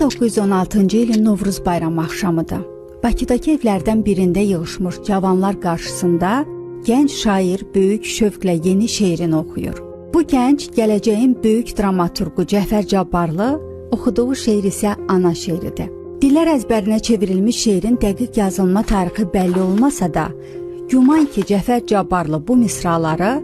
1916-cı ilin Novruz bayramı axşamıdır. Bakıdakı evlərdən birində yığışmış cavanlar qarşısında gənc şair böyük şövqlə yeni şeirini oxuyur. Bu gənc gələcəyin böyük dramaturqu Cəfər Cabbarlı, oxuduğu şeir isə ana şeiridir. Dillər əzbərinə çevrilmiş şeirin dəqiq yazılma tarixi bəlli olmasa da, güman ki Cəfər Cabbarlı bu misraları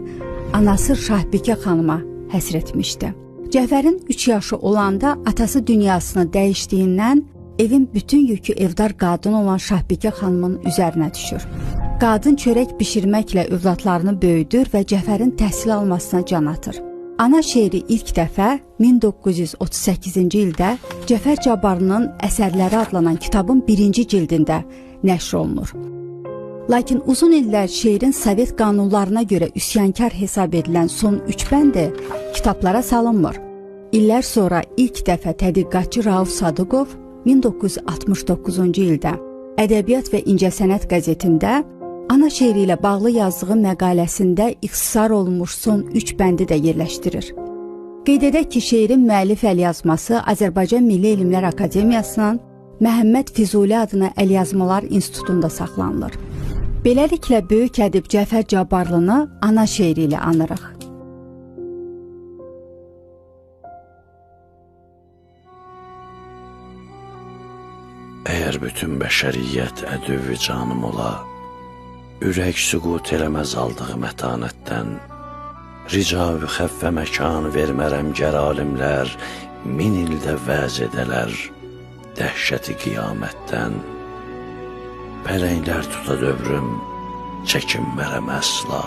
anası Şahbikə xanıma həsr etmişdi. Cəfərin 3 yaşı olanda atası dünyasını dəyişdiyindən evin bütün yükü evdar qadın olan Şahbikə xanımın üzərinə düşür. Qadın çörək bişirməklə övladlarını böyüdür və Cəfərin təhsil almasına can atır. Ana şeiri ilk dəfə 1938-ci ildə Cəfər Cabbarlının Əsərləri adlanan kitabın 1-ci cildində nəşr olunur. Lakin uzun illər şeirin Sovet qanunlarına görə üsyankar hesab edilən son 3 bəndi kitablara salınmır. İllər sonra ilk dəfə tədqiqatçı Rauf Sadıqov 1969-cu ildə Ədəbiyyat və İncəsənət qəzetində ana şeiri ilə bağlı yazdığı məqaləsində ixtisar olunmuş son 3 bəndi də yerləşdirir. Qeyd edək ki, şeirin müəllif əlyazması Azərbaycan Milli Elmlər Akademiyasının Məhəmməd Füzuli adına Əlyazmalar İnstitutunda saxlanılır. Beləliklə, böyük ədib Cəfər Cabbarlını ana şeiri ilə anırıq. Əgər bütün bəşəriyyət ədüvvi canım ola, ürək süqut eləməz aldığı mətanətdən, rica-vü xəffə məkan vermərəm gər alimlər, 1000 ildə vəz edələr dəhşəti qiyamətdən. Pələnglər tuta dövrüm, çəkinmərəm əsla,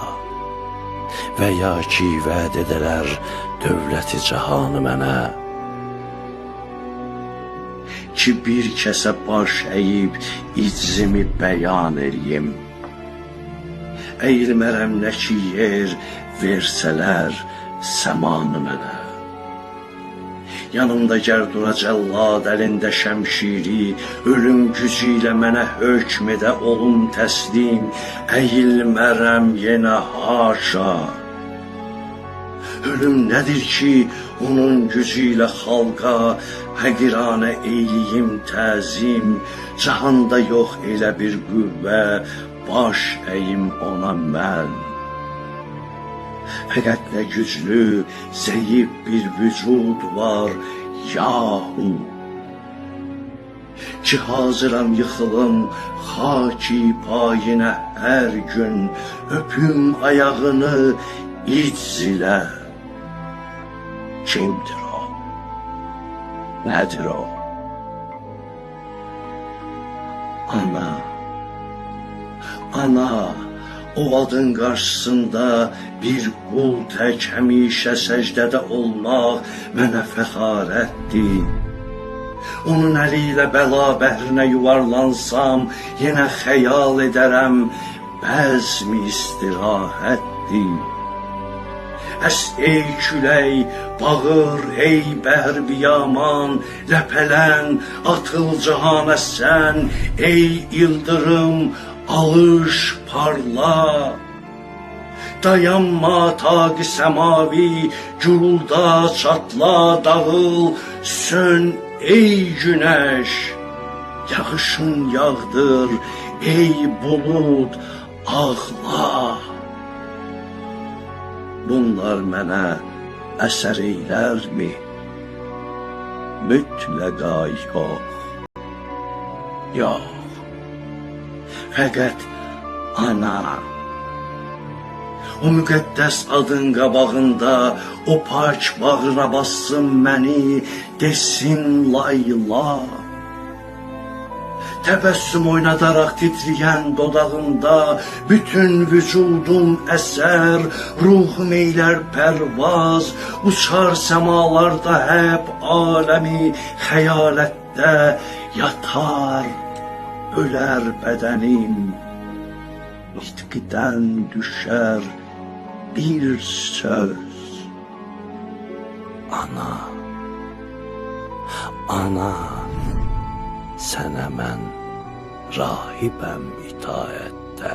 və ya ki vəd edələr dövləti cahanı mənə, ki bir kəsə baş əyib iczimi bəyan eləyim. Əyilmərəm nə ki yer versələr səmanı mənə. Yanımda gər dura cəllad əlində şəmşiri, ölüm gücü ilə mənə hökm edə olum təslim, əyilmərəm yenə haşa. Ölüm nədir ki, onun gücü ilə xalqa həqiranə eyliyim təzim, cahanda yox elə bir qüvvə, baş əyim ona mən. Fəqət nə güclü, zəif bir vücud var, yahu, ki hazıram yıxılım xaki payinə hər gün, öpüm ayağını icz ilə. Kimdir o? Nədir o? Ana, ana, o adın qarşısında bir qul tək həmişə səcdədə olmaq mənə fəxarətdir. Onun əli ilə bəla bəhrinə yuvarlansam, yenə xəyal edərəm, bəzmi istirahətdir. Əs ey külək, bağır ey bəhr biyaman, ləpələn, atıl cahana sən, ey ildırım, alış parla. Dayanma taqi səmavi, gürulda çatla, dağıl, sön ey günəş. Yağışın yağdır ey bulud, ağla. Bunlar mənə əsər eylərmi? Mütləqa yox. Yox. Fəqət ana, o müqəddəs adın qabağında, o pak bağrına bassın məni, desin layla. Təbəssüm oynadaraq titriyən dodağımda, bütün vücudum əsər, ruhum eylər pərvaz, uçar səmalarda həb aləmi xəyalətdə yatar, ölər bədənim, nitqdən düşər bir söz. Ana, ana, sənə mən rahibəm itaətdə.